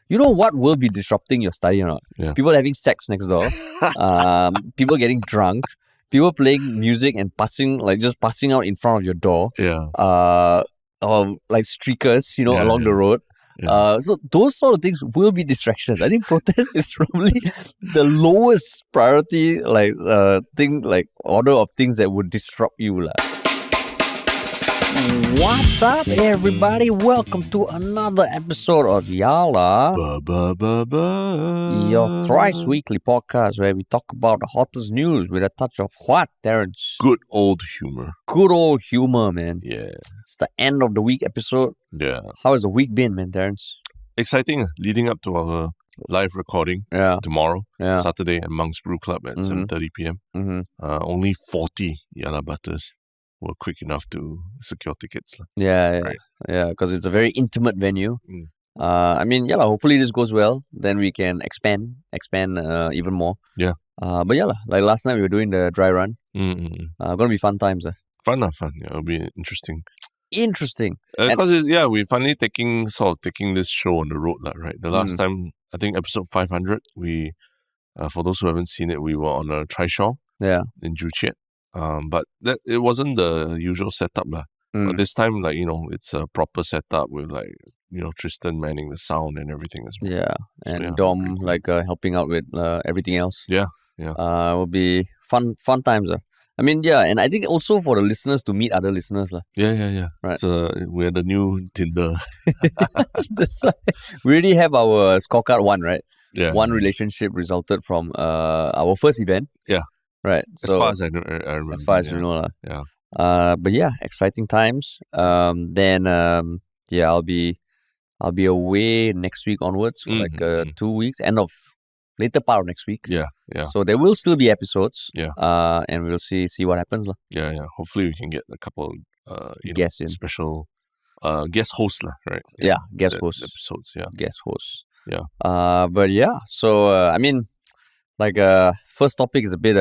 You know what will be disrupting your study or not? Yeah. People having sex next door, people getting drunk, people playing music and just passing out in front of your door. Yeah. Or like streakers, Yeah, along the road. Yeah. So those sort of things will be distractions. I think protest is probably the lowest priority, order of things that would disrupt you, lah. What's up, everybody? Welcome to another episode of Yala, your thrice weekly podcast where we talk about the hottest news with a touch of what, Terrence? Good old humor. Good old humor, man. Yeah. It's the end of the week episode. Yeah. How has the week been, man, Terrence? Exciting. Leading up to our live recording tomorrow, Saturday at Monk's Brew Club at 7:30 p.m. Only 40 Yala Butters were quick enough to secure tickets. Yeah, because it's a very intimate venue. Hopefully this goes well. Then we can expand even more. Yeah. Like last night we were doing the dry run. Gonna be fun times. Fun. Yeah, it'll be interesting. Because we're finally taking this show on the road, right? The last time, I think episode 500, we, for those who haven't seen it, we were on a trishaw in Joo Chiat. But it wasn't the usual setup. But this time, it's a proper setup with Tristan manning the sound and everything as well. Yeah, and Dom helping out with everything else. Yeah. It will be fun times. And I think also for the listeners to meet other listeners. Yeah. Right. So we're the new Tinder. That's why we already have our scorecard one, right? Yeah. One relationship resulted from our first event. Yeah. Right. As far as I remember. As far as you know. Yeah. But yeah, exciting times. I'll be away next week onwards for 2 weeks, later part of next week. Yeah. So there will still be episodes. Yeah. And we'll see what happens. Yeah. Hopefully we can get a couple guests in. Special guest hosts, right? Yeah, guest hosts. Episodes, yeah. Guest hosts. Yeah. So first topic is a bit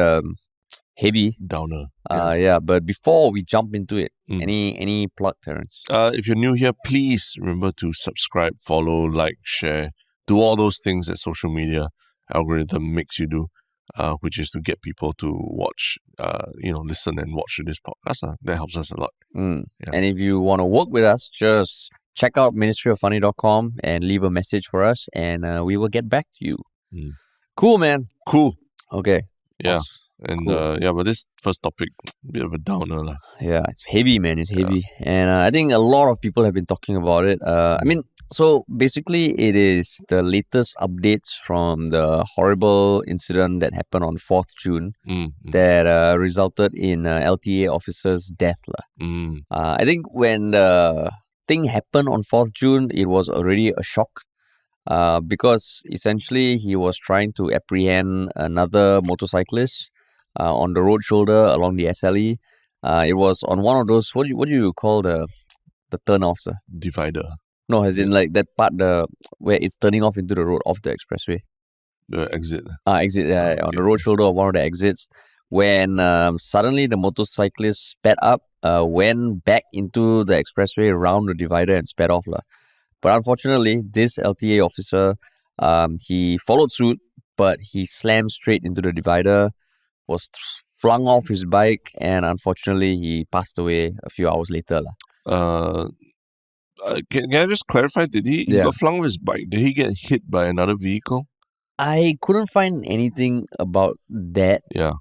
heavy. Downer. But before we jump into it, any plug, Terrence? If you're new here, please remember to subscribe, follow, like, share, do all those things that social media algorithm makes you do, which is to get people to watch, listen and watch this podcast. That helps us a lot. Yeah. And if you want to work with us, just check out ministryoffunny.com and leave a message for us, and we will get back to you. Cool, man. Cool. Okay. Yeah. Awesome. And cool. But this first topic, a bit of a downer. Yeah, it's heavy, man. It's heavy. And I think a lot of people have been talking about it. So basically it is the latest updates from the horrible incident that happened on 4th June that resulted in LTA officer's death. I think when the thing happened on 4th June, it was already a shock. Because essentially he was trying to apprehend another motorcyclist on the road shoulder along the SLE. It was on one of those, what do you call the turn-offs? Divider. No, as in like that part where it's turning off into the road off the expressway. The exit. Exit, on the road shoulder of one of the exits. When suddenly the motorcyclist sped up, went back into the expressway around the divider and sped off. But unfortunately, this LTA officer, he followed suit, but he slammed straight into the divider, was flung off his bike, and unfortunately, he passed away a few hours later. Can I just clarify? Did he got flung off his bike? Did he get hit by another vehicle? I couldn't find anything about that. Yeah.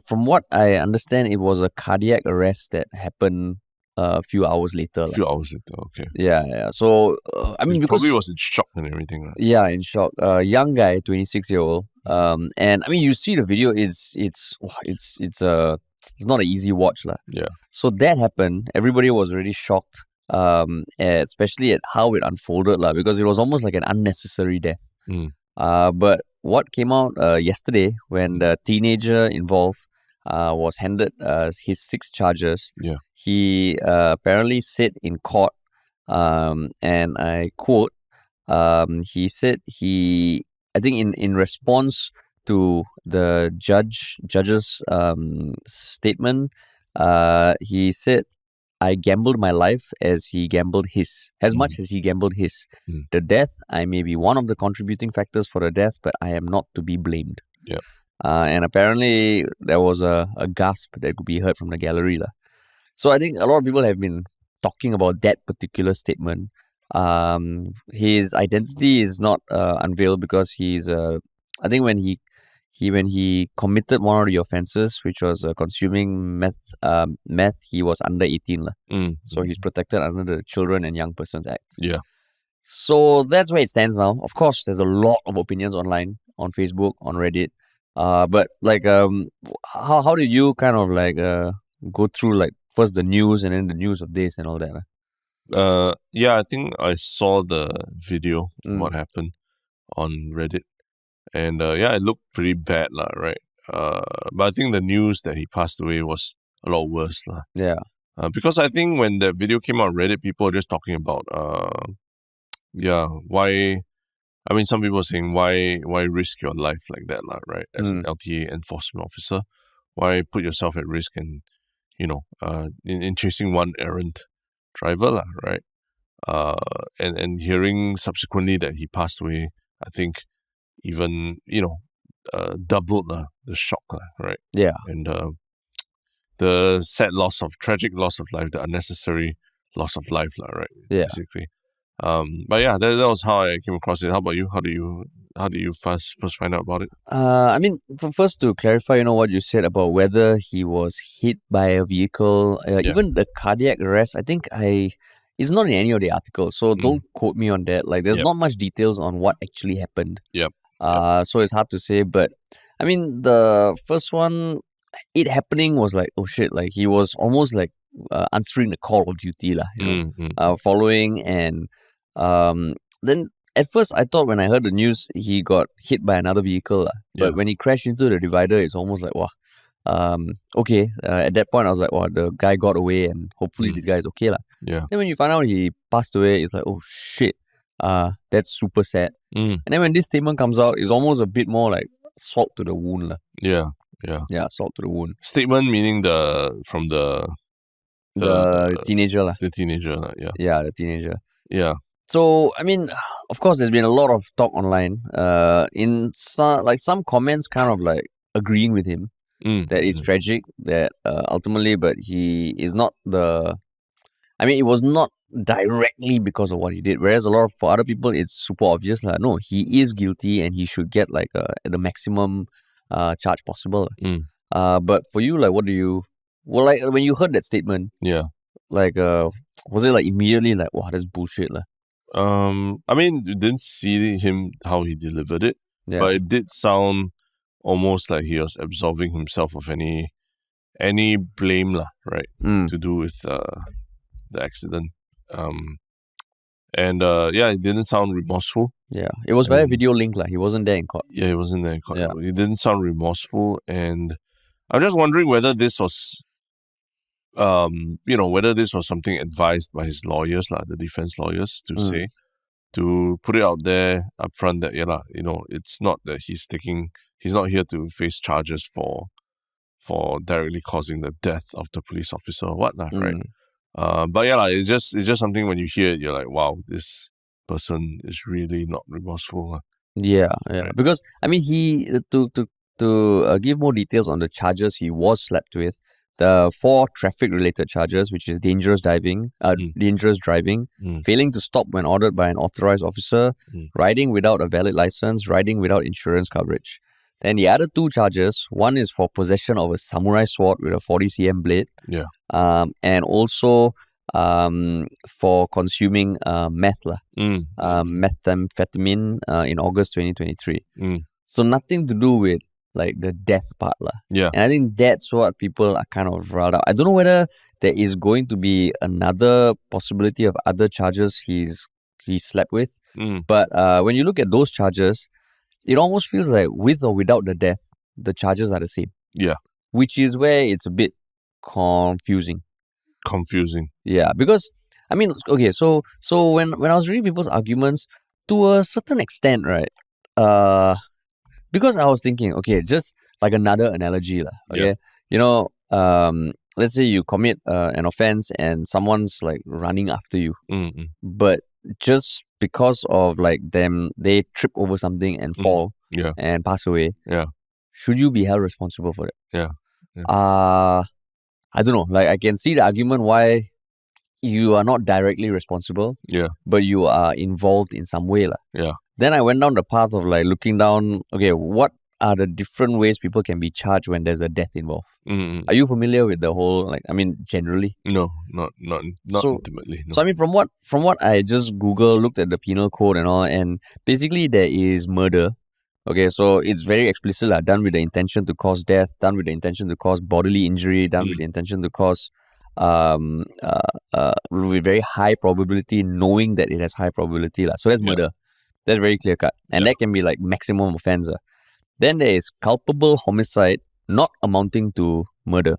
From what I understand, it was a cardiac arrest that happened a few hours later. Okay. Yeah. So, because probably was in shock and everything. Right? Yeah, in shock. Young guy, 26-year-old. And you see the video. It's not an easy watch, Yeah. So that happened. Everybody was really shocked. Especially at how it unfolded, because it was almost like an unnecessary death. But what came out yesterday when the teenager involved was handed his 6 charges. Yeah. He apparently said in court, and I quote, he said I think in response to the judge's statement, he said I gambled my life as he gambled his, as much as he gambled his. The death, I may be one of the contributing factors for the death, but I am not to be blamed. Yeah. And apparently there was a gasp that could be heard from the gallery. So I think a lot of people have been talking about that particular statement. His identity is not unveiled because he's I think when he committed one of the offenses, which was consuming meth, he was under 18 so he's protected under the Children and Young Persons Act. Yeah. So that's where it stands now. Of course, there's a lot of opinions online, on Facebook, on Reddit. But like, how did you kind of like go through like first the news and then the news of this and all that? Yeah, I think I saw the video of what happened on Reddit, and yeah, it looked pretty bad, right? But I think the news that he passed away was a lot worse, Yeah. Because I think when the video came out on Reddit, people were just talking about, why. I mean, some people are saying why risk your life like that, right? As an LTA enforcement officer, why put yourself at risk and in chasing one errant driver, right? And hearing subsequently that he passed away, I think even doubled the shock, right? Yeah. And the tragic loss of life, the unnecessary loss of life, right? Yeah. Basically. But yeah, that was how I came across it. How about you? How do you first find out about it? I mean, first to clarify, what you said about whether he was hit by a vehicle, even the cardiac arrest. I think it's not in any of the articles, so don't quote me on that. Like, there's not much details on what actually happened. Yep. So it's hard to say. But I mean, the first one, it happening was like, oh shit! Like, he was almost like answering the call of duty, following and. Then at first I thought when I heard the news he got hit by another vehicle, but when he crashed into the divider, it's almost like wow. Okay. At that point I was like, wow, the guy got away and hopefully this guy is okay Yeah. Then when you find out he passed away, it's like, oh shit. That's super sad. And then when this statement comes out, it's almost a bit more like salt to the wound Yeah, salt to the wound. Statement meaning the teenager The teenager, Yeah, the teenager. Yeah. So, I mean, of course, there's been a lot of talk online. In some comments, kind of like agreeing with him that it's tragic. That ultimately, but he is not I mean, it was not directly because of what he did. Whereas for other people, it's super obvious. No, he is guilty and he should get like the maximum charge possible. But for you, like, what do you? Well, like when you heard that statement, like, was it like immediately like, wow, that's bullshit, I mean, you didn't see him how he delivered it, but it did sound almost like he was absolving himself of any blame, right? To do with the accident. And it didn't sound remorseful. Yeah, it was very video linked, he wasn't there in court. Yeah, he wasn't there in court. Yeah. It didn't sound remorseful, and I'm just wondering whether this was whether this was something advised by his lawyers, the defense lawyers, to say, to put it out there up front that, it's not that he's not here to face charges for directly causing the death of the police officer or whatnot, right? But it's just something when you hear it, you're like, wow, this person is really not remorseful. Yeah. Because, I mean, he, to give more details on the charges he was slapped with, the 4 traffic-related charges, which is dangerous driving, failing to stop when ordered by an authorized officer, riding without a valid license, riding without insurance coverage. Then the other 2 charges, one is for possession of a samurai sword with a 40 cm blade, and also for consuming meth, methamphetamine in August 2023. So nothing to do with like the death part. Yeah. And I think that's what people are kind of riled up. I don't know whether there is going to be another possibility of other charges he's slapped with. But when you look at those charges, it almost feels like with or without the death, the charges are the same. Yeah. Which is where it's a bit confusing. Yeah, because I mean, okay, so when I was reading people's arguments, to a certain extent, right? Because I was thinking, okay, just like another analogy, okay, let's say you commit an offense and someone's like running after you, but just because of like them, they trip over something and fall and pass away. Should you be held responsible for it? I don't know. Like, I can see the argument why you are not directly responsible, but you are involved in some way. Then I went down the path of like looking down, okay, what are the different ways people can be charged when there's a death involved? Are you familiar with the whole, like, I mean, generally? No, not intimately. No. So I mean, from what I just Googled, looked at the penal code and all, and basically there is murder. Okay, so it's very explicit, done with the intention to cause death, done with the intention to cause bodily injury, done with the intention to cause with very high probability, knowing that it has high probability. So that's murder. That's very clear cut. And that can be like maximum offense. Then there is culpable homicide not amounting to murder.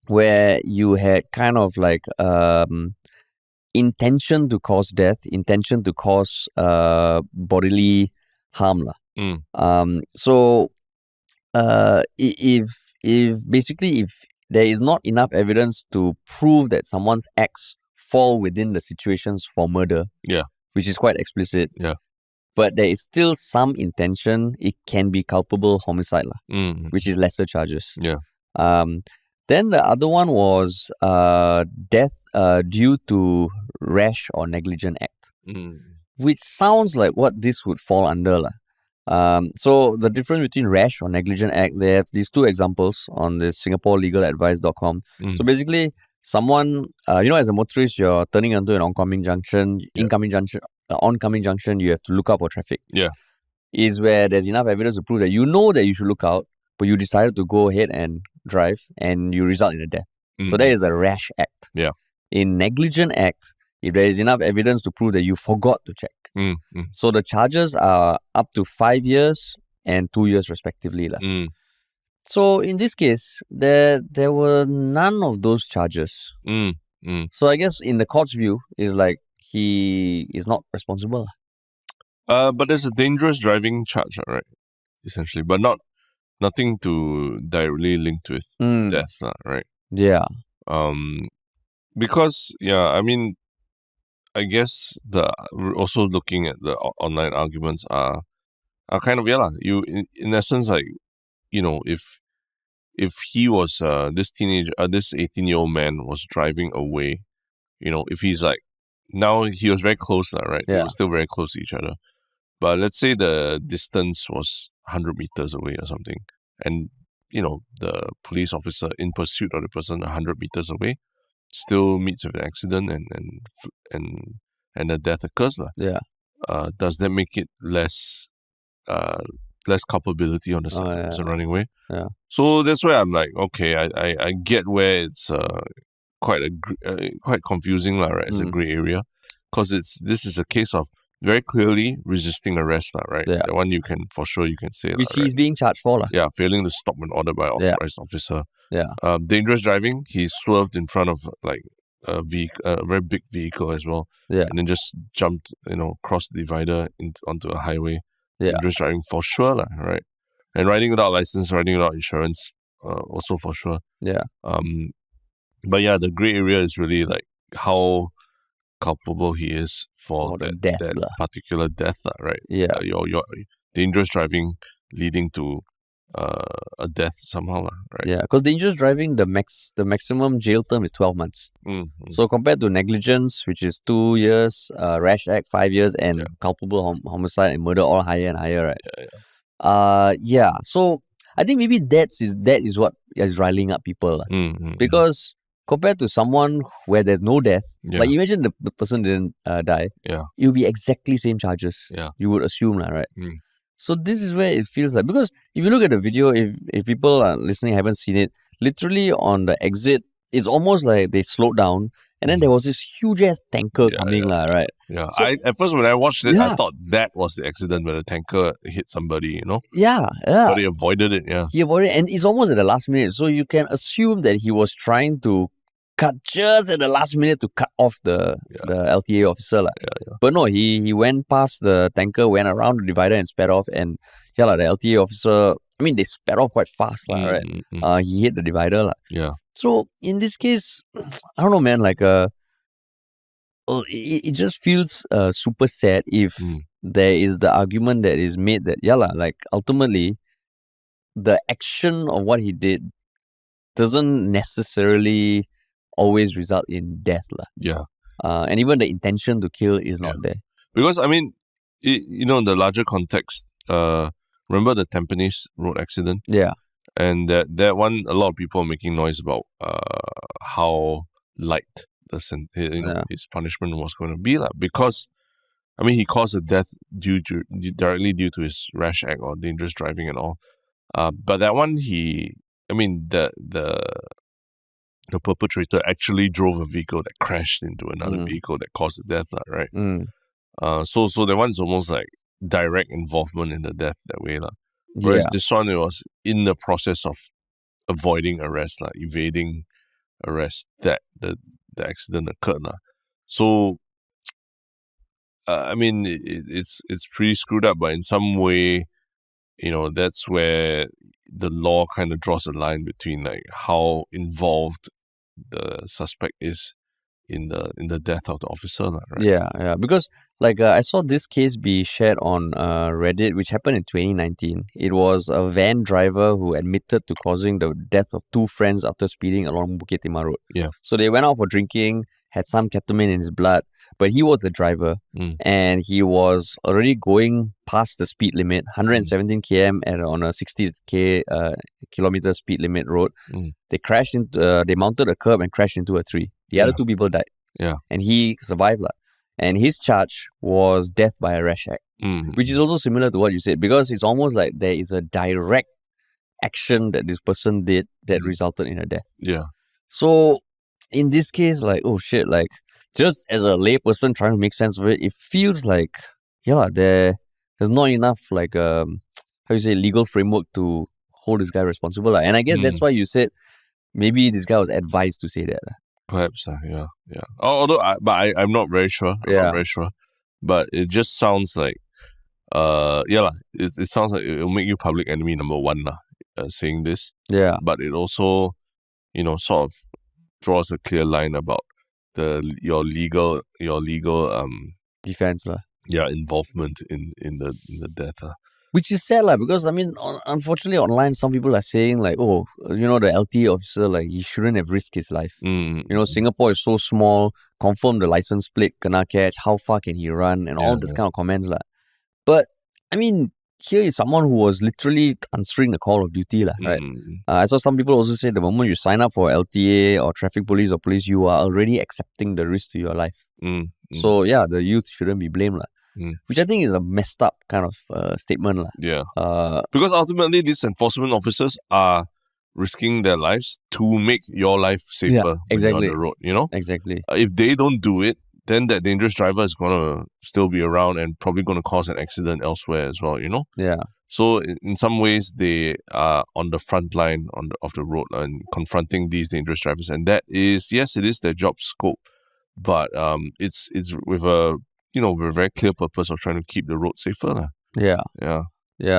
Where you had kind of like intention to cause death, intention to cause bodily harm. So if there is not enough evidence to prove that someone's acts fall within the situations for murder, which is quite explicit, but there is still some intention, it can be culpable homicide, which is lesser charges. Then the other one was death due to rash or negligent act, which sounds like what this would fall under. So the difference between rash or negligent act, they have these two examples on the SingaporeLegalAdvice.com. So basically, someone, as a motorist, you're turning onto an oncoming junction, oncoming junction, you have to look out for traffic. Is where there's enough evidence to prove that you know that you should look out, but you decided to go ahead and drive, and you result in a death. So that is a rash act. In negligent act, if there is enough evidence to prove that you forgot to check. So the charges are up to 5 years and 2 years respectively. So in this case, there were none of those charges. So I guess in the court's view, is like he is not responsible. But there's a dangerous driving charge, right? Essentially, but nothing to directly link with death, right? Because I mean, I guess we're also looking at the online arguments are kind of you in essence, like, if he was this 18-year-old man was driving away, if he's like, now he was very close, right? They were still very close to each other. But let's say the distance was 100 meters away or something, and the police officer in pursuit of the person 100 meters away still meets with an accident and a death occurs. Does that make it less culpability on the person running away? So that's why I'm like, okay, I get where it's quite confusing, right? It's a gray area, because this is a case of very clearly resisting arrest, right? The one you can say, which he's being charged for, failing to stop an order by authorized officer. Dangerous driving, he swerved in front of like a very big vehicle as well, and then just jumped, crossed the divider onto a highway. Dangerous driving for sure, right? And riding without license, riding without insurance, also for sure. But the gray area is really like how culpable he is for that particular death, right? Your dangerous driving leading to a death somehow, right? Because dangerous driving, the maximum jail term is 12 months. So compared to negligence, which is 2 years, rash act 5 years, and culpable homicide and murder all higher and higher, right? So I think maybe that is what is riling up people, because compared to someone where there's no death, like imagine the person didn't die, it will be exactly same charges. You would assume, right? So this is where it feels like, because if you look at the video, if people are listening haven't seen it, literally on the exit, it's almost like they slowed down, and then there was this huge ass tanker coming, right? So, at first when I watched it, I thought that was the accident where the tanker hit somebody, But he avoided it, He avoided it, and it's almost at the last minute. So you can assume that he was trying to cut just at the last minute to cut off the LTA officer. But no, he went past the tanker, went around the divider and sped off, and the LTA officer I mean, they sped off quite fast, right? He hit the divider. Yeah. So in this case, I don't know, man, like it just feels super sad if there is the argument that is made that like ultimately the action of what he did doesn't necessarily always result in death. Yeah. And even the intention to kill is not there. Because, I mean, in the larger context, remember the Tampines road accident? Yeah. And that one, a lot of people are making noise about how light his punishment was going to be. Because, I mean, he caused a death directly due to his rash act or dangerous driving and all. But that one, the perpetrator actually drove a vehicle that crashed into another vehicle that caused the death, right? So that one's almost like direct involvement in the death that way. Whereas this one, it was in the process of avoiding arrest, evading arrest, that the accident occurred. So, I mean, it's pretty screwed up, but in some way, that's where the law kind of draws a line between like how involved the suspect is in the death of the officer, right? Yeah. Because I saw this case be shared on Reddit, which happened in 2019. It was a van driver who admitted to causing the death of two friends after speeding along Bukit Timah Road. Yeah. So they went out for drinking, had some ketamine in his blood, but he was the driver and he was already going past the speed limit, 117 km on a 60 kilometer speed limit road. They crashed into, they mounted a curb and crashed into a tree. The other two people died. Yeah. And he survived. And his charge was death by a rash act, which is also similar to what you said, because it's almost like there is a direct action that this person did that resulted in a death. Yeah. So in this case, oh shit, just as a lay person trying to make sense of it, it feels like, there's not enough, legal framework to hold this guy responsible. And I guess that's why you said maybe this guy was advised to say that. Perhaps, yeah. Although, I'm not very sure. Not very sure. But it just sounds like, it sounds like it'll make you public enemy number one, saying this. Yeah. But it also, sort of draws a clear line about your legal defense, involvement in the death. Which is sad, because I mean, unfortunately, online some people are saying the LTA officer, he shouldn't have risked his life. Singapore is so small. Confirm the license plate, kena catch. How far can he run? And all this kind of comments, But I mean, here is someone who was literally answering the call of duty, right? I saw some people also say the moment you sign up for LTA or traffic police or police, you are already accepting the risk to your life. So yeah, the youth shouldn't be blamed, which I think is a messed up kind of statement. Yeah. Because ultimately, these enforcement officers are risking their lives to make your life safer when you're on the road, Exactly. If they don't do it, then that dangerous driver is going to still be around and probably going to cause an accident elsewhere as well, Yeah. So in some ways, they are on the front line of the road and confronting these dangerous drivers. And that is, yes, it is their job scope, but it's with a very clear purpose of trying to keep the road safer. Yeah.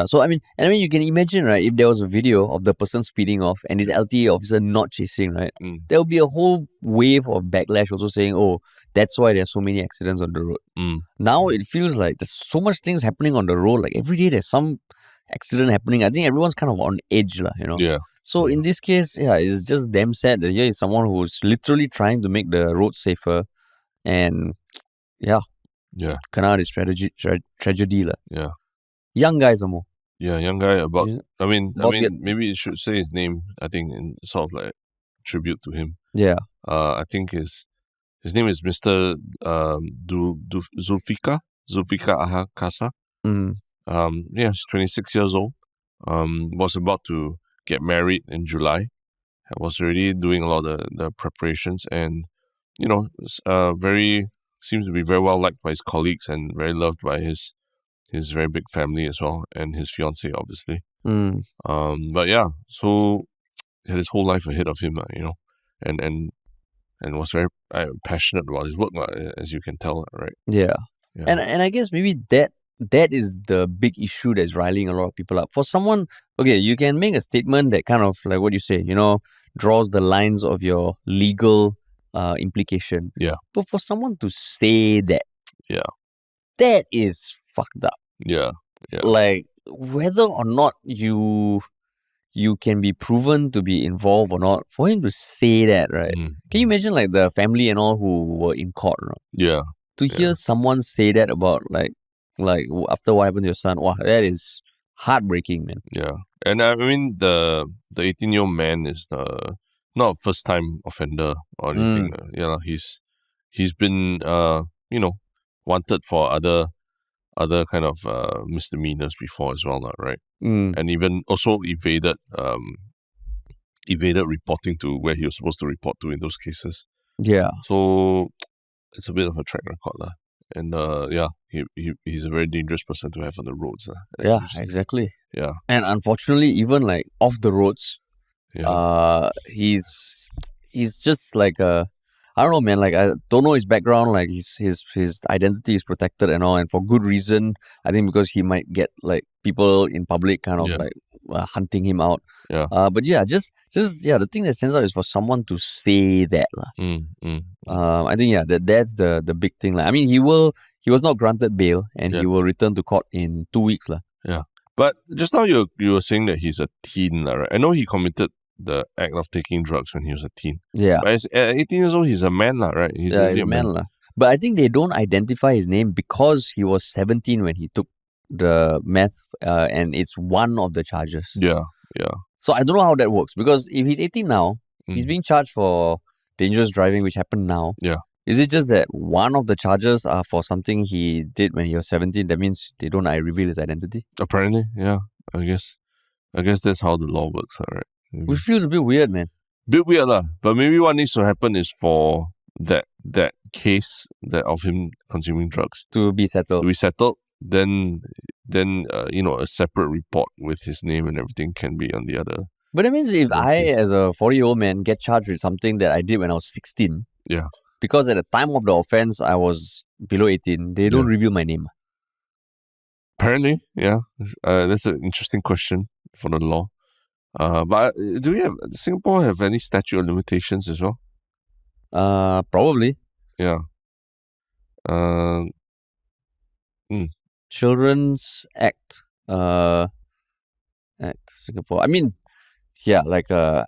So I mean you can imagine, right, if there was a video of the person speeding off and this LTA officer not chasing, right, there will be a whole wave of backlash also saying, oh, that's why there's so many accidents on the road. Now it feels like there's so much things happening on the road. Like every day there's some accident happening. I think everyone's kind of on edge, Yeah. So in this case, it's just damn sad that here is someone who's literally trying to make the road safer, and kena this tragedy. Yeah. Young guy some more. Yeah, young guy maybe you should say his name, I think, in sort of like tribute to him. Yeah. I think his name is Mr. Zulfikar Aha Kasa. He's 26 years old. Was about to get married in July. Was already doing a lot of the preparations, and seems to be very well liked by his colleagues and very loved by his very big family as well, and his fiancée, obviously. But yeah, so he had his whole life ahead of him, and was very passionate about his work, as you can tell, right? Yeah. And I guess maybe that that is the big issue that's riling a lot of people up. For someone, okay, you can make a statement that kind of like what you say, draws the lines of your legal implication. Yeah. But for someone to say that, that is fucked up. Yeah. Like whether or not you can be proven to be involved or not, for him to say that, right? Can you imagine like the family and all who were in court? Right? Yeah. To hear someone say that about like after what happened to your son, wow, that is heartbreaking, man. Yeah. And I mean the 18-year-old man is not a first time offender or anything. He's been wanted for other kind of misdemeanors before as well, right? And even also evaded reporting to where he was supposed to report to in those cases. Yeah. So it's a bit of a track record, lah. And he's a very dangerous person to have on the roads. Yeah, exactly. Yeah. And unfortunately, even like off the roads, he's just like I don't know, man. Like I don't know his background. Like his identity is protected and all, and for good reason. I think because he might get like people in public kind of like hunting him out. Yeah. But yeah, just the thing that stands out is for someone to say that, I think that's the big thing. Like I mean, he was not granted bail, and he will return to court in 2 weeks, Yeah. But just now you were saying that he's a teen, right? I know he committed the act of taking drugs when he was a teen. Yeah. But at 18 years old, he's a man, right? He's a man. But I think they don't identify his name because he was 17 when he took the meth, and it's one of the charges. Yeah. So I don't know how that works, because if he's 18 now, he's being charged for dangerous driving, which happened now. Yeah. Is it just that one of the charges are for something he did when he was 17? That means they don't reveal his identity? Apparently, yeah. I guess that's how the law works, right? Which feels a bit weird, man. Bit weird, lah. But maybe what needs to happen is for that case of him consuming drugs to be settled. Then a separate report with his name and everything can be on the other. But that means if I, as a 40-year-old man, get charged with something that I did when I was 16, because at the time of the offense I was below 18, they don't reveal my name. Apparently, yeah. That's an interesting question for the law. But do Singapore have any statute of limitations as well? Probably. Yeah. Children's Act. Act Singapore. I mean, yeah, like the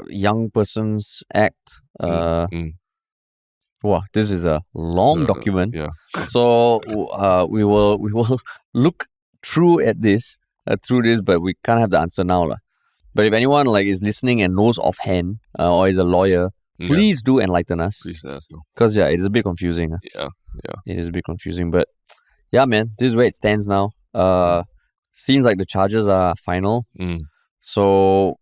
Young Persons Act. Wow, this is a long document. Yeah. So we will look through this, but we can't have the answer now, lah. But if anyone is listening and knows offhand, or is a lawyer, please do enlighten us. Please let us know. Because it is a bit confusing. Yeah. It is a bit confusing, but yeah, man, this is where it stands now. Seems like the charges are final. So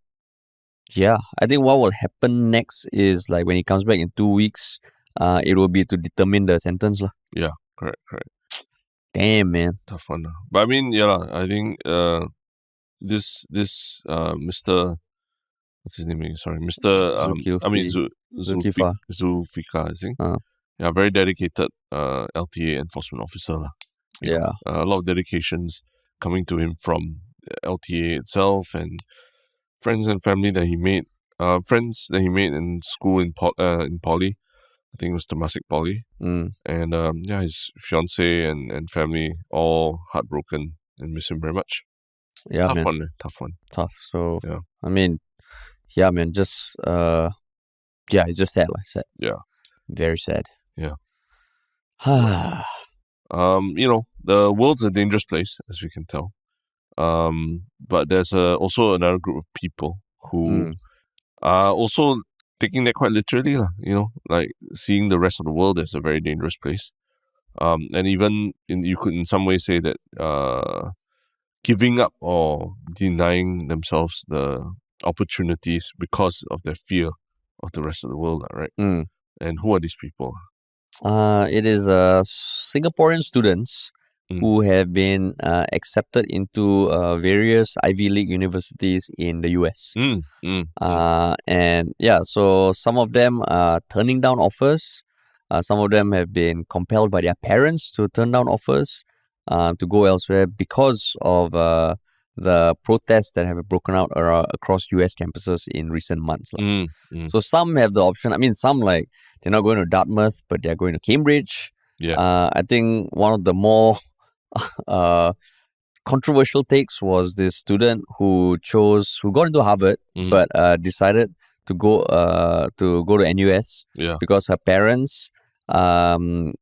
yeah, I think what will happen next is when he comes back in 2 weeks, it will be to determine the sentence, lah. Yeah, correct. Damn, man. Tough one. But I mean, I think this Mr. What's his name again? Sorry, Mr. Zulfikar, I think. Yeah, very dedicated LTA enforcement officer, lah. Yeah. A lot of dedications coming to him from LTA itself and friends and family that he made. Friends that he made in school in poly. I think it was Temasek Poly. And his fiance and family all heartbroken and miss him very much. Yeah, tough man. one. Tough. So yeah. I mean, yeah, man, just it's just sad, sad. Yeah. Very sad. Yeah. The world's a dangerous place, as we can tell. But there's also another group of people who are also taking that quite literally, like seeing the rest of the world as a very dangerous place. And even you could in some way say that giving up or denying themselves the opportunities because of their fear of the rest of the world, right? And who are these people? It is Singaporean students who have been accepted into various Ivy League universities in the US. And yeah, so some of them are turning down offers. Some of them have been compelled by their parents to turn down offers. to go elsewhere because of the protests that have broken out across US campuses in recent months. So some have the option. I mean, some like they're not going to Dartmouth, but they're going to Cambridge. I think one of the more controversial takes was this student who got into Harvard, but decided to go to NUS because her parents don't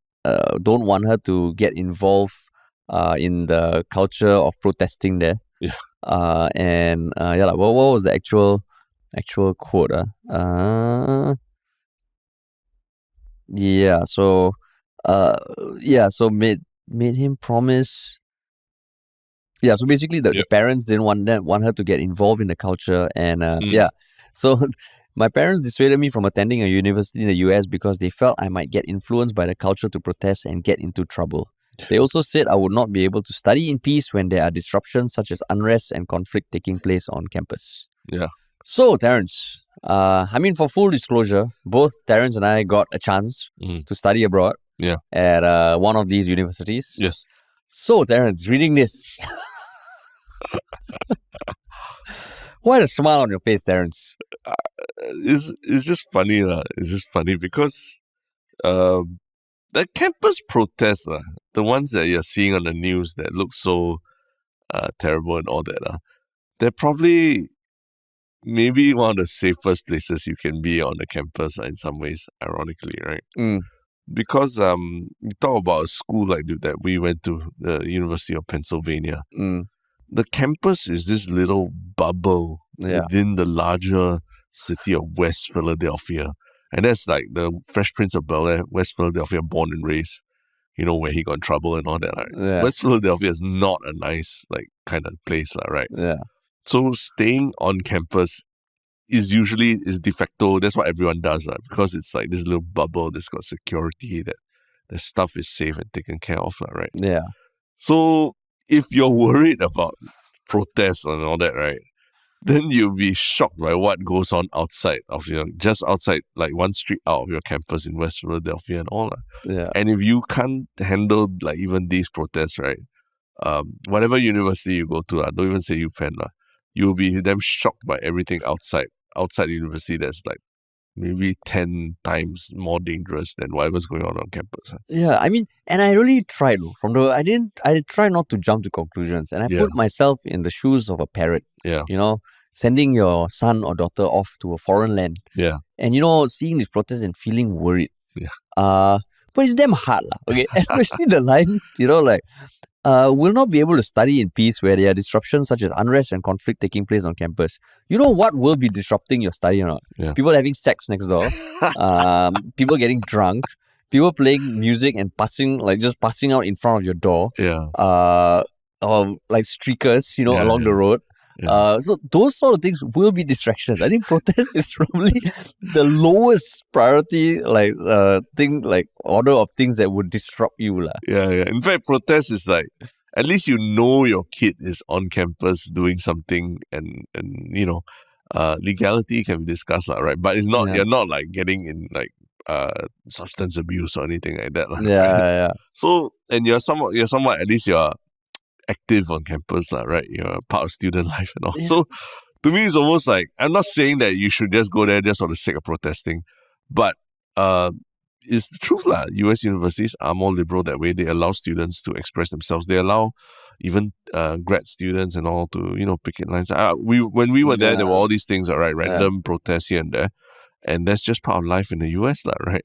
want her to get involved in the culture of protesting there. What was the actual quote? So made him promise. Yeah, so basically the parents didn't want her to get involved in the culture, and so my parents dissuaded me from attending a university in the US because they felt I might get influenced by the culture to protest and get into trouble. They also said I would not be able to study in peace when there are disruptions such as unrest and conflict taking place on campus. So, Terence, for full disclosure, both Terence and I got a chance to study abroad at one of these universities. Yes. So, Terence, reading this. What a smile on your face, Terence. It's just funny. It's just funny because the campus protests, the ones that you're seeing on the news that look so terrible and all that, they're probably maybe one of the safest places you can be on the campus in some ways, ironically, right? Because you talk about a school like that we went to, the University of Pennsylvania. The campus is this little bubble within the larger city of West Philadelphia. And that's like the Fresh Prince of Bel-Air, West Philadelphia, born and raised, where he got in trouble and all that. Right? West Philadelphia is not a nice kind of place, right? So staying on campus is de facto. That's what everyone does, because it's like this little bubble that's got security, that the stuff is safe and taken care of, right? So if you're worried about protests and all that, right, then you'll be shocked by what goes on outside of just outside, like one street out of your campus in West Philadelphia and all that. And if you can't handle even these protests, right, whatever university you go to, don't even say UPenn, you'll be damn shocked by everything outside the university that's maybe 10 times more dangerous than whatever's going on campus. And I really tried I tried not to jump to conclusions, and I put myself in the shoes of a parent. Sending your son or daughter off to a foreign land. And seeing these protests and feeling worried. But it's damn hard, okay? Especially the line, will not be able to study in peace where there are disruptions such as unrest and conflict taking place on campus. You know what will be disrupting your study or not? People having sex next door, people getting drunk, people playing music and passing out in front of your door, or streakers, along the road. So those sort of things will be distractions. I think protest is probably the lowest priority order of things that would disrupt you. In fact, protest is at least your kid is on campus doing something, and legality can be discussed, right? But it's not you're not getting in substance abuse or anything like that. So and you're somewhat at least you're active on campus, right? You're part of student life and all. So to me, it's almost I'm not saying that you should just go there just for the sake of protesting, but it's the truth, US universities are more liberal that way. They allow students to express themselves. They allow even grad students and all to picket lines. When we were there were all these things, right? Random protests here and there. And that's just part of life in the US, right?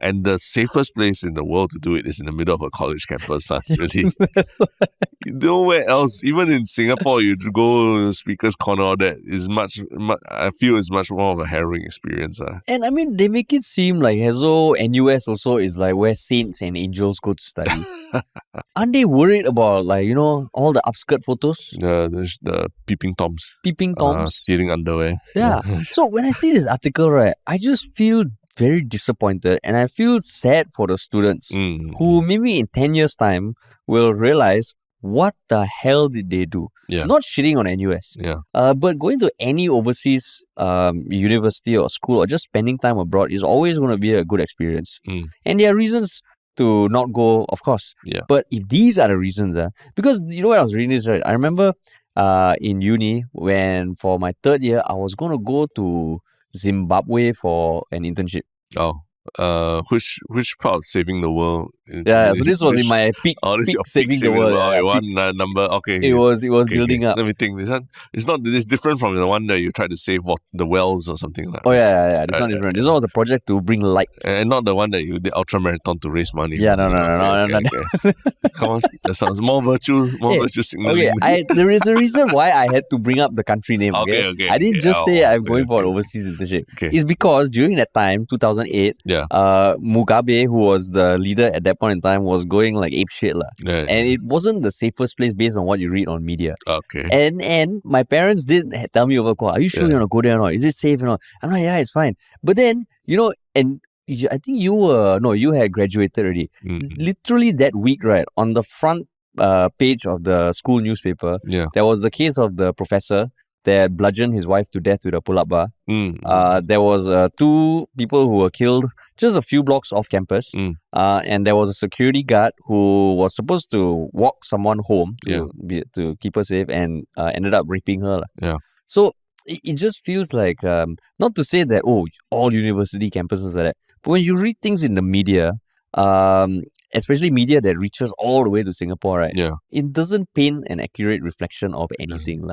And the safest place in the world to do it is in the middle of a college campus, really. Nowhere else, even in Singapore, you go Speaker's Corner, all that is I feel it's much more of a harrowing experience. And they make it seem like as though NUS also is where saints and angels go to study. Aren't they worried about all the upskirt photos? The peeping toms. Stealing underwear. So when I see this article, right, I just feel very disappointed, and I feel sad for the students who maybe in 10 years' time will realize what the hell did they do? Not shitting on NUS, but going to any overseas university or school or just spending time abroad is always going to be a good experience. And there are reasons to not go, of course. Yeah. But if these are the reasons, because you know what I was reading this, right? I remember in uni when for my third year, I was going to go to Zimbabwe for an internship. Oh. Which part of saving the world? Yeah, so this was in my peak saving the world. Yeah, one number. Okay, it was okay, building up. Let me think. This one, it's different from the one that you tried to save the wells or something like that. Oh yeah. This one is different. This one was a project to bring light, and not the one that you did ultra marathon to raise money. Yeah, no. Come on, that sounds more virtue signaling. Okay, there is a reason why I had to bring up the country name. Okay. I didn't just say I'm going for an overseas internship. Okay. It's because during that time, 2008, Mugabe, who was the leader at that point in time, was going like ape shit and it wasn't the safest place based on what you read on media. Okay. And my parents did tell me over call, are you sure you want to go there or not? Is it safe or not? I'm like, yeah, it's fine. But then, and I think you had graduated already. Mm-hmm. Literally that week, right, on the front page of the school newspaper, there was the case of the professor that bludgeoned his wife to death with a pull-up bar. There was 2 people who were killed just a few blocks off campus. And there was a security guard who was supposed to walk someone home to keep her safe and ended up raping her. So it just feels like, not to say that, all university campuses are that, but when you read things in the media, especially media that reaches all the way to Singapore, right? It doesn't paint an accurate reflection of anything.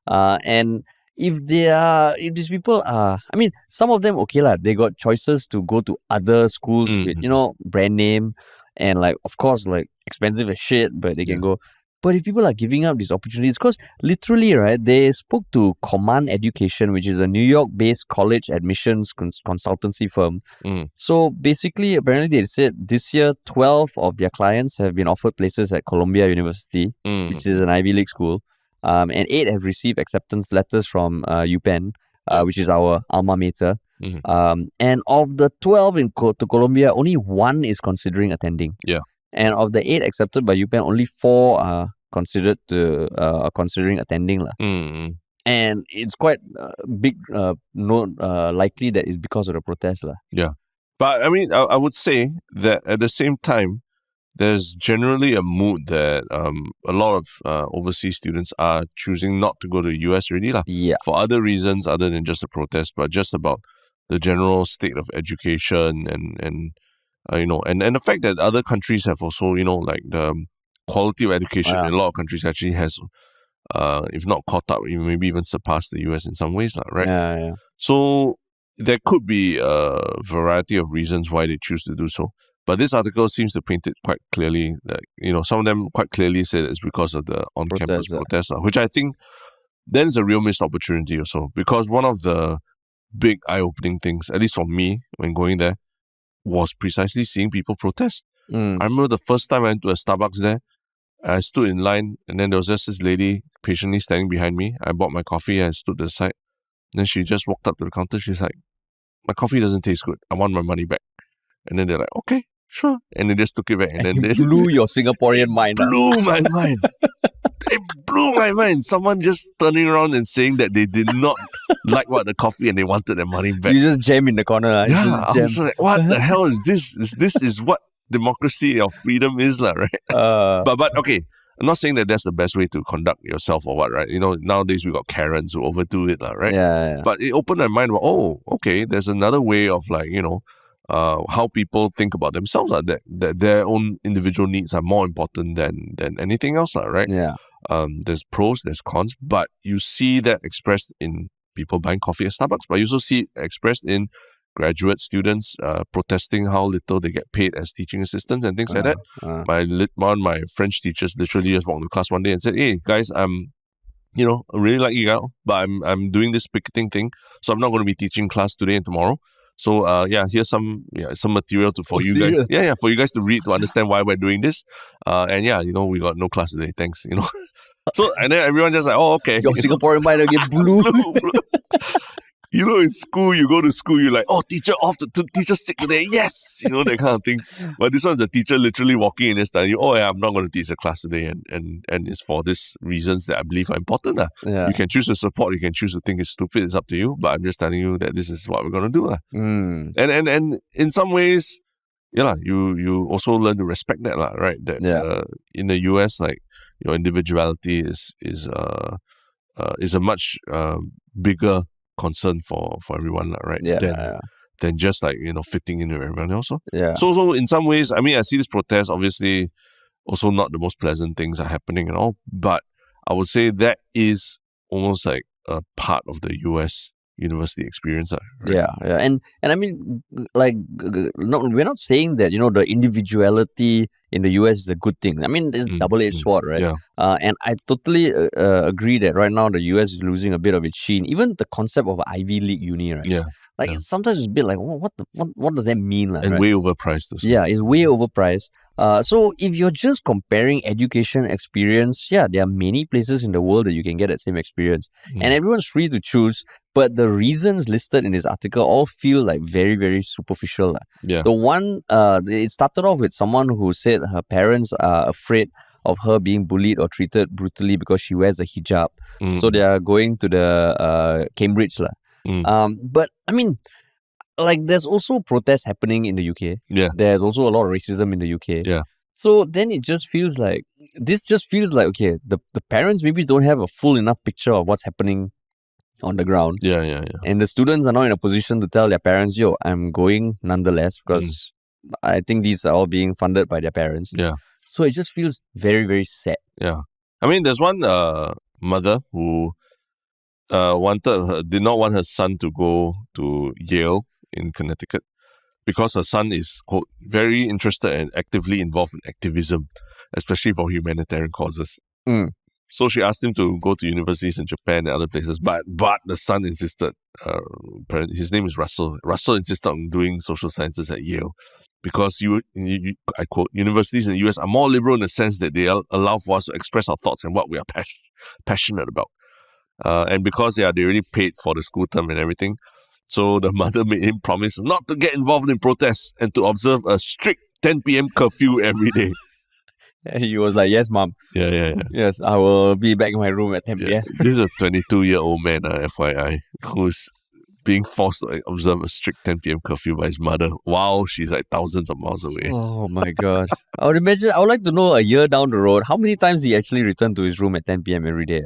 And if these people are, I mean, some of them, they got choices to go to other schools with, brand name and like, of course, like expensive as shit, but they can go. But if people are giving up these opportunities, because literally, right, they spoke to Command Education, which is a New York-based college admissions consultancy firm. So basically, apparently they said this year, 12 of their clients have been offered places at Columbia University, which is an Ivy League school. And 8 have received acceptance letters from UPenn, which is our alma mater. And of the 12 to Columbia, only 1 is considering attending. And of the 8 accepted by UPenn, only 4 are considering attending. And it's quite big, likely that it's because of the protest. But I mean, I would say that at the same time, there's generally a mood that a lot of overseas students are choosing not to go to the US really for other reasons other than just the protest, but just about the general state of education and the fact that other countries have also, like the quality of education in a lot of countries actually has, if not caught up, maybe even surpassed the US in some ways, right? So there could be a variety of reasons why they choose to do so. But this article seems to paint it quite clearly that, some of them quite clearly say it's because of the on-campus protest, which I think then is a real missed opportunity also. Because one of the big eye-opening things, at least for me, when going there, was precisely seeing people protest. I remember the first time I went to a Starbucks there, I stood in line and then there was just this lady patiently standing behind me. I bought my coffee and I stood to the side. And then she just walked up to the counter. She's like, my coffee doesn't taste good. I want my money back. And then they're like, okay, sure. And they just took it back. And then they blew your Singaporean mind. Blew my mind. It blew my mind. Someone just turning around and saying that they did not like the coffee and they wanted their money back. You just jam in the corner. I was like, what the hell is this? This is what democracy or freedom is, right? But okay, I'm not saying that that's the best way to conduct yourself or what, right? Nowadays we got Karens who overdo it, right? But it opened my mind. Okay, there's another way of how people think about themselves, that their own individual needs are more important than anything else, right? There's pros, there's cons, but you see that expressed in people buying coffee at Starbucks, but you also see it expressed in graduate students protesting how little they get paid as teaching assistants and things like that. One of my French teachers literally just walked to class one day and said, hey guys, I really like you guys, but I'm doing this picketing thing, so I'm not going to be teaching class today and tomorrow. So here's some material for you guys. For you guys to read to understand why we're doing this. And we got no class today. Thanks. So and then everyone just like, oh okay. Your Singaporean mind will get blue. In school, you go to school, you're like, oh, teacher off, teacher sick today, yes, that kind of thing. But this one's the teacher literally walking in and studying, I'm not going to teach a class today, and it's for these reasons that I believe are important. You can choose to support, you can choose to think it's stupid, it's up to you, but I'm just telling you that this is what we're going to do. And in some ways, you also learn to respect that, right? That in the US, like your individuality is a much bigger concern for everyone, right? Than just like fitting in with everyone else. So in some ways, I mean, I see this protest. Obviously, also not the most pleasant things are happening and all, but I would say that is almost like a part of the US university experience, right? And I mean, like, no, we're not saying that the individuality in the US is a good thing. I mean, it's double-edged sword, right? And I totally agree that right now the US is losing a bit of its sheen. Even the concept of Ivy League uni, right? Sometimes it's a bit like, what does that mean, and right? way overpriced also. It's way overpriced. So if you're just comparing education experience, there are many places in the world that you can get that same experience, and everyone's free to choose. But the reasons listed in this article all feel like very, very superficial. The one, it started off with someone who said her parents are afraid of her being bullied or treated brutally because she wears a hijab. So they are going to the Cambridge. But I mean, like, there's also protests happening in the UK. There's also a lot of racism in the UK. So then it just feels like, okay, the parents maybe don't have a full enough picture of what's happening on the ground. And the students are not in a position to tell their parents, yo, I'm going nonetheless, because I think these are all being funded by their parents. So it just feels very, very sad. I mean, there's one mother who did not want her son to go to Yale in Connecticut because her son is, quote, very interested and actively involved in activism, especially for humanitarian causes. So she asked him to go to universities in Japan and other places, but the son insisted. His name is Russell. Russell insisted on doing social sciences at Yale because I quote, universities in the US are more liberal in the sense that they allow for us to express our thoughts and what we are passionate about. And because they already paid for the school term and everything, so the mother made him promise not to get involved in protests and to observe a strict 10 p.m. curfew every day. And he was like, yes, mom. Yes, I will be back in my room at 10 p.m. This is a 22-year-old man, FYI, who's being forced to observe a strict 10 p.m. curfew by his mother while she's like thousands of miles away. Oh my gosh. I would like to know a year down the road, how many times he actually returned to his room at 10 p.m. every day.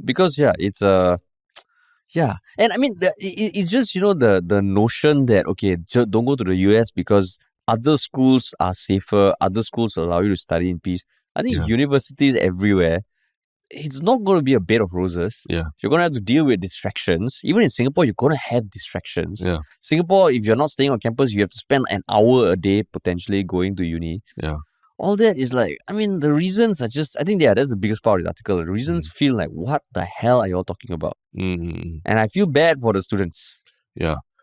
Because, it's and I mean, it's just, the notion that, okay, don't go to the US because other schools are safer, other schools allow you to study in peace. I think universities everywhere, it's not going to be a bed of roses. You're going to have to deal with distractions. Even in Singapore, you're going to have distractions. Singapore, if you're not staying on campus, you have to spend an hour a day potentially going to uni. All that is like, I mean, the reasons are just, I think that's the biggest part of the article. The reasons feel like, what the hell are you all talking about? And I feel bad for the students.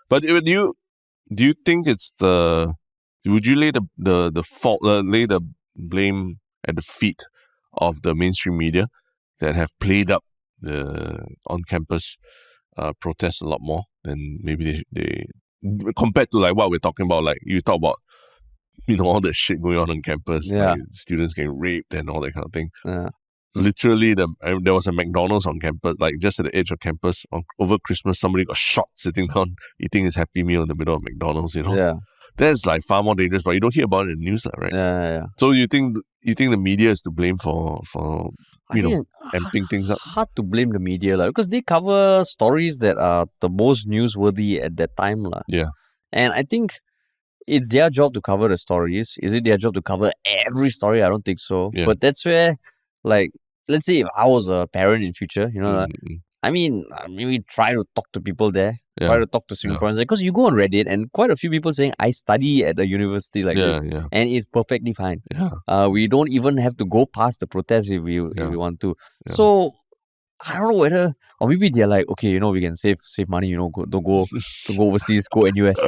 But do you think it's would you lay the fault, lay the blame at the feet of the mainstream media that have played up the on-campus protests a lot more than maybe they compared to like what we're talking about? Like you talk about, all the shit going on campus, like students getting raped and all that kind of thing. Literally, there was a McDonald's on campus, like just at the edge of campus. Over Christmas, somebody got shot sitting down eating his Happy Meal in the middle of McDonald's. That's like far more dangerous, but you don't hear about it in the news, right? So you think the media is to blame for amping things up? Hard to blame the media, because they cover stories that are the most newsworthy at that time, And I think it's their job to cover the stories. Is it their job to cover every story? I don't think so. But that's where, like, let's say if I was a parent in future, I mean, maybe try to talk to people there. Try to talk to Singaporeans. Because you go on Reddit and quite a few people saying, I study at a university like this. And it's perfectly fine. We don't even have to go past the protest if we want to. So, I don't know whether, or maybe they're like, okay, we can save money, don't go overseas, go NUS.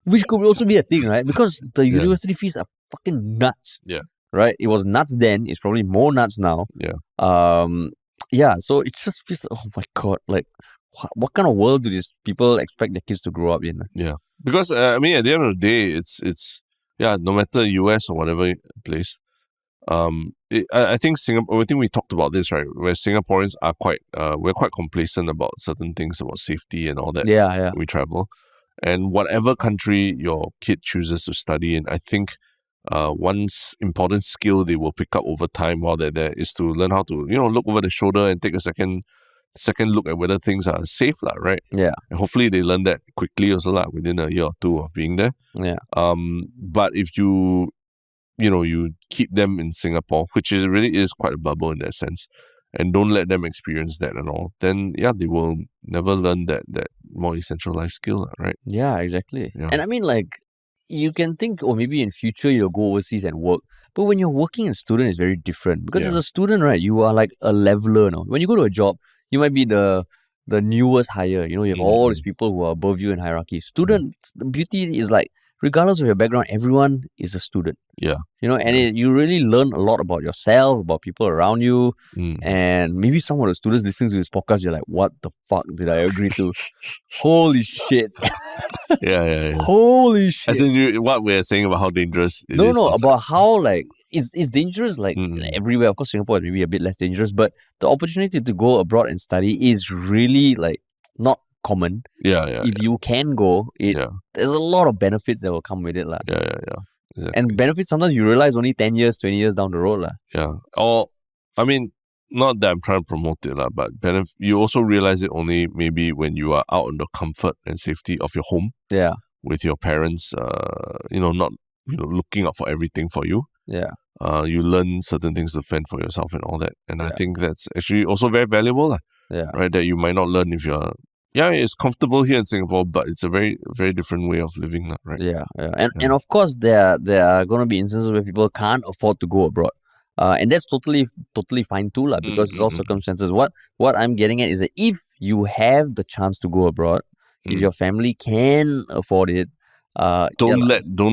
Which could also be a thing, right? Because the university fees are fucking nuts. Right? It was nuts then. It's probably more nuts now. So it just feels, oh my God, like, what kind of world do these people expect their kids to grow up in? Because I mean, at the end of the day, it's no matter US or whatever place, I think Singapore. I think we talked about this, right? Where Singaporeans are quite, we're quite complacent about certain things about safety and all that. Yeah. We travel, And whatever country your kid chooses to study in, I think one important skill they will pick up over time while they're there is to learn how to, look over the shoulder and take a second look at whether things are safe, right? Yeah. And hopefully they learn that quickly also, within a year or two of being there. Yeah. But if you keep them in Singapore, which really is quite a bubble in that sense, and don't let them experience that at all, then they will never learn that more essential life skill, right? Yeah, exactly. Yeah. And I mean, like, you can think, maybe in future you'll go overseas and work. But when you're working as a student, it's very different. Because as a student, right, you are like a leveler now. When you go to a job, you might be the newest hire. You have all these people who are above you in hierarchy. Students, the beauty is like, regardless of your background, everyone is a student. Yeah. And you really learn a lot about yourself, about people around you. And maybe some of the students listening to this podcast, you're like, what the fuck did I agree to? Holy shit. Yeah. Holy shit. As in what we're saying about how dangerous it is. No, about how, like, it's dangerous, like, everywhere. Of course, Singapore is maybe a bit less dangerous, but the opportunity to go abroad and study is really, like, not common. If you can go, there's a lot of benefits that will come with it. Yeah. Exactly. And benefits sometimes you realize only 10 years, 20 years down the road. Yeah. Or, I mean, not that I'm trying to promote it, but you also realize it only maybe when you are out in the comfort and safety of your home. Yeah. With your parents, not looking out for everything for you. Yeah. You learn certain things to fend for yourself and all that. And I think that's actually also very valuable. Right? That you might not learn if you're it's comfortable here in Singapore, but it's a very, very different way of living, right? Yeah. And of course, there are going to be instances where people can't afford to go abroad. And that's totally fine too, because it's all circumstances. What I'm getting at is that if you have the chance to go abroad, if your family can afford it, don't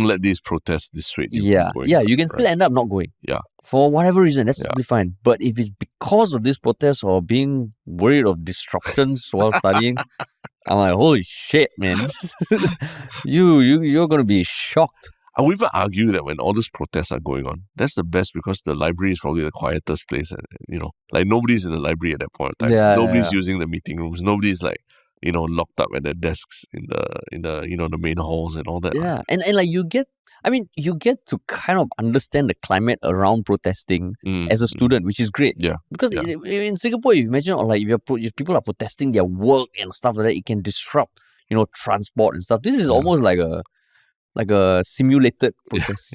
let these protests dissuade you from going. Yeah, you can still end up not going. Yeah. For whatever reason, that's totally fine. But if it's because of this protest or being worried of disruptions while studying, I'm like, holy shit, man. You're gonna be shocked. I would even argue that when all these protests are going on, that's the best because the library is probably the quietest place. Like nobody's in the library at that point of time. Nobody's using the meeting rooms. Nobody's like, locked up at their desks in the the main halls and all that. Yeah, and like you get to kind of understand the climate around protesting as a student, which is great. Yeah, because in Singapore, if you imagine, or like if people are protesting their work and stuff like that, it can disrupt transport and stuff. This is almost like a simulated protest.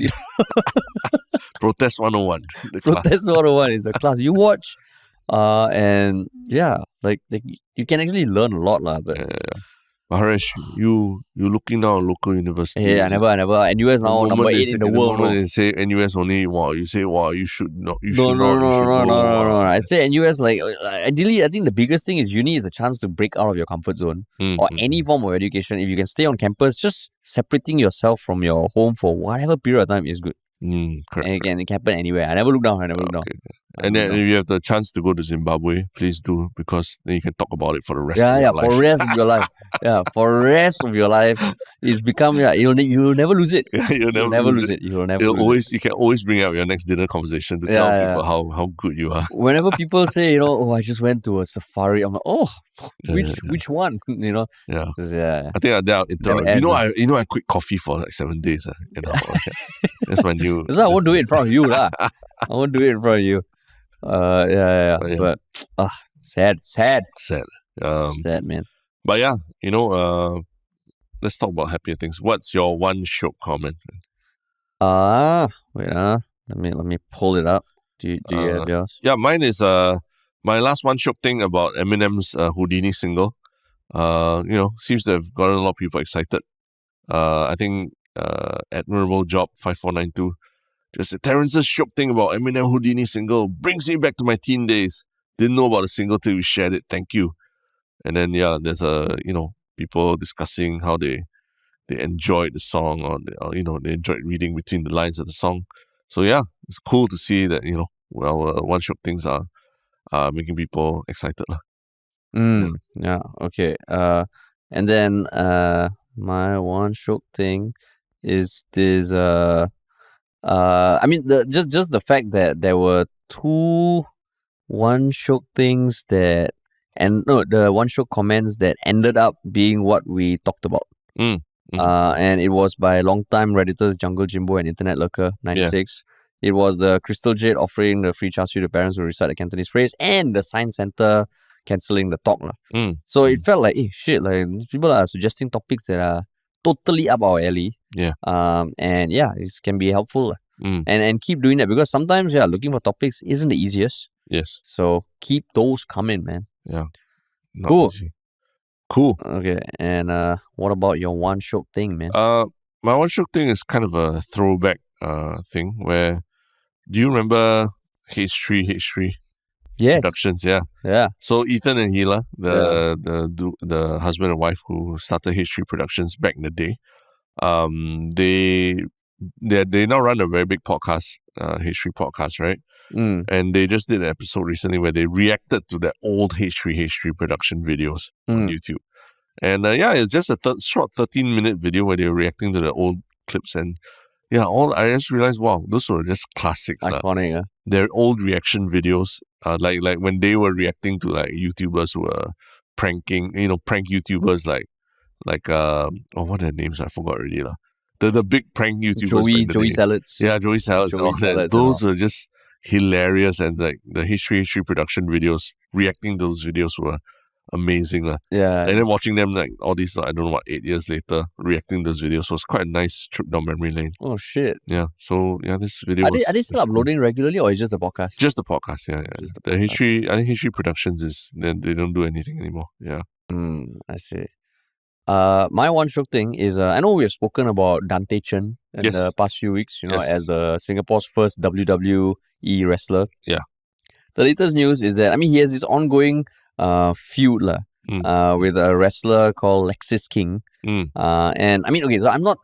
Protest 101. Protest 101 is a class you watch, and like you can actually learn a lot, but. Maharesh, you looking down on local universities. Yeah, I never. NUS now number 8 in the world. They say NUS only. Wow, you say wow, you should not. You should No. I say NUS, like, ideally, I think the biggest thing is uni is a chance to break out of your comfort zone or any form of education. If you can stay on campus, just separating yourself from your home for whatever period of time is good. Correct. And it can happen anywhere. I never look down. And then if you have the chance to go to Zimbabwe, please do, because then you can talk about it for the rest of your life. For the rest of your life. For the rest of your life. It's become, you'll never lose it. You'll never lose it. You'll never lose it. You can always bring up your next dinner conversation to tell people how good you are. Whenever people say, I just went to a safari, I'm like, which one? Yeah. I think there are I quit coffee for like 7 days. That's my new. That's why I won't do it in front of you, I won't do it in front of you. But sad. Sad, man. But let's talk about happier things. What's your one Shiok comment? Wait, let me pull it up. Do you have yours? Yeah, mine is my last one Shiok thing about Eminem's Houdini single. Seems to have gotten a lot of people excited. I think Admirable Job 5492 just said, Terrence's Shiok thing about Eminem Houdini single brings me back to my teen days. Didn't know about the single till we shared it. Thank you. And then there's people discussing how they enjoyed the song, or they enjoyed reading between the lines of the song. So it's cool to see that our one Shiok things are making people excited. Yeah. Okay. And then my one Shiok thing is this. I mean, just the fact that there were two one Shiok things the one Shiok comments that ended up being what we talked about. And it was by longtime Redditors Jungle Jimbo and Internet Lurker 96. It was the Crystal Jade offering the free char siu to parents who recite the Cantonese phrase, and the Science Center cancelling the talk. So it felt like, shit, like these people are suggesting topics that are totally up our alley. And it can be helpful. And keep doing that, because sometimes looking for topics isn't the easiest. Yes. So keep those coming, man. Yeah. Not Cool. easy. Cool. Okay. And what about your one Shiok thing, man? My one Shiok thing is kind of a throwback thing where, do you remember H3 Yes. Productions? Yeah. So Ethan and Hila, the husband and wife who started H3 Productions back in the day, they now run a very big podcast, H3 podcast, right? And they just did an episode recently where they reacted to the old H3 production videos on YouTube. And it's just a short 13-minute video where they're reacting to the old clips. And I just realized, wow, those were just classics. Iconic. They're old reaction videos. Like when they were reacting to like YouTubers who were pranking, prank YouTubers like what are their names? I forgot already. The big prank YouTubers. Joey Salads. Yeah, Joey Salads. Joey Salads those are just hilarious, and like the history production videos, reacting to those videos were amazing. Yeah. And then watching them like all these, I don't know 8 years later, reacting to those videos was quite a nice trip down memory lane. Oh shit. Yeah. So this video are they still uploading regularly, or is it just the podcast? Just the podcast, yeah. The history, I think History Productions they don't do anything anymore. Yeah. I see. My one Shiok thing is, I know we have spoken about Dante Chen in the past few weeks, as the Singapore's first WWE wrestler. Yeah. The latest news is that, he has this ongoing feud with a wrestler called Lexis King. And so I'm not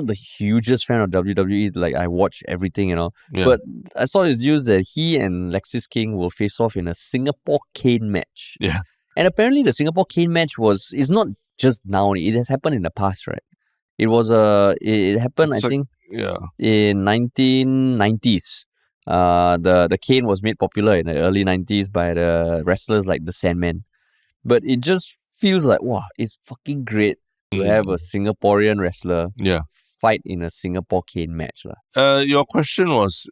the hugest fan of WWE. Like, I watch everything, but I saw this news that he and Lexis King will face off in a Singapore cane match. Yeah. And apparently the Singapore cane match is not just now, it has happened in the past, right? It was it happened, I think, in 1990s. The cane was made popular in the early 90s by the wrestlers like the Sandman. But it just feels like, wow, it's fucking great to have a Singaporean wrestler fight in a Singapore cane match. Your question was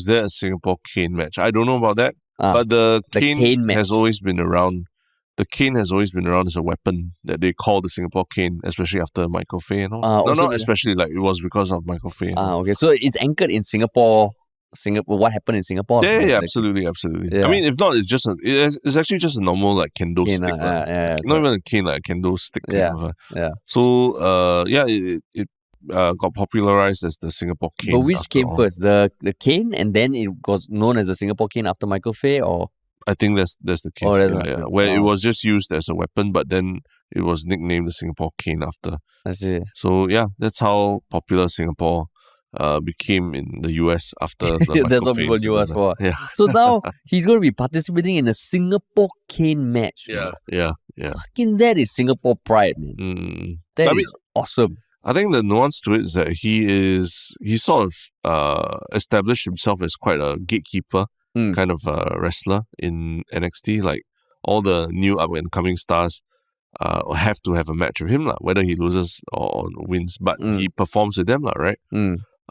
there a Singapore cane match? I don't know about that. But the cane has always been around. The cane has always been around as a weapon that they call the Singapore cane, especially after Michael Fay and all. Not especially, like it was because of Michael Fay. Okay. So it's anchored in Singapore. What happened in Singapore? Yeah, absolutely. Yeah. I mean, if not, it's actually just a normal like kendo stick. Not even a cane, like a kendo stick. So it got popularized as the Singapore cane. But which came first, the cane, and then it was known as the Singapore cane after Michael Fay, or? I think that's the case. Where it was just used as a weapon, but then it was nicknamed the Singapore cane after. I see. So that's how popular Singapore became in the US after the that's what people knew us for. Yeah. So now he's going to be participating in a Singapore cane match. Yeah. Fucking that is Singapore pride, man. That is awesome. I think the nuance to it is that he sort of established himself as quite a gatekeeper kind of wrestler in NXT. Like all the new up and coming stars have to have a match with him, whether he loses or wins, but he performs with them, right?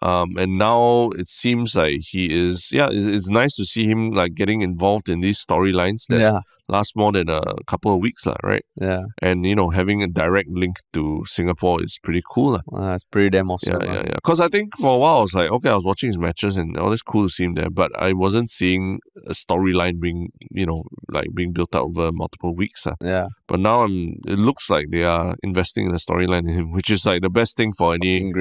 And now it seems like he is, it's nice to see him like getting involved in these storylines that last more than a couple of weeks, right? Yeah. And, having a direct link to Singapore is pretty cool. It's pretty damn awesome. Yeah. Because I think for a while I was like, okay, I was watching his matches and it's cool to see him there, but I wasn't seeing a storyline being, being built out over multiple weeks. Yeah. But now it looks like they are investing in a storyline in him, which is like the best thing for any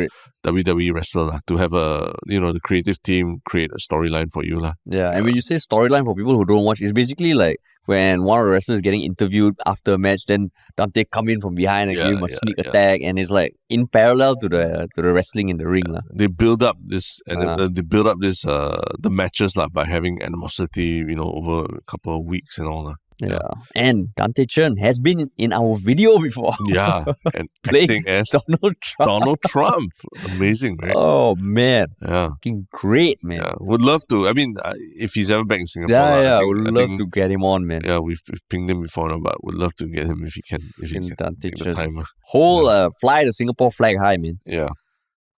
WWE wrestler, to have the creative team create a storyline for you. Yeah, and when you say storyline, for people who don't watch, it's basically like when one of the wrestlers is getting interviewed after a match, then Dante come in from behind and give him a sneak attack, and it's like in parallel to the wrestling in the ring. They build up this the matches by having animosity, over a couple of weeks and all that. Yeah. And Dante Chen has been in our video before. Yeah. And playing acting as Donald Trump. Donald Trump. Amazing, right? Oh, man. Yeah. Fucking great, man. Yeah. Would love to. I mean, if he's ever back in Singapore. I would love to get him on, man. Yeah, we've pinged him before, but would love to get him if he can. If he can. Dante Take the time. Whole fly the Singapore flag high, man. Yeah.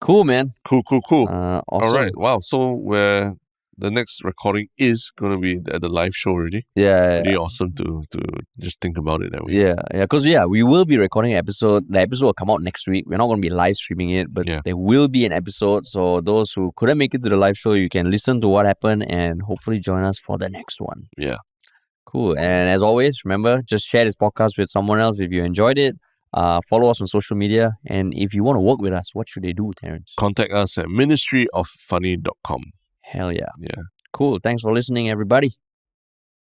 Cool, man. Cool. Awesome. All right. Wow. So the next recording is going to be at the live show already. Yeah. Pretty awesome to just think about it that way. Yeah. Because we will be recording an episode. The episode will come out next week. We're not going to be live streaming it, but there will be an episode. So those who couldn't make it to the live show, you can listen to what happened and hopefully join us for the next one. Yeah. Cool. And as always, remember, just share this podcast with someone else if you enjoyed it. Follow us on social media. And if you want to work with us, what should they do, Terrence? Contact us at ministryoffunny.com. Hell yeah. Yeah. Cool. Thanks for listening, everybody.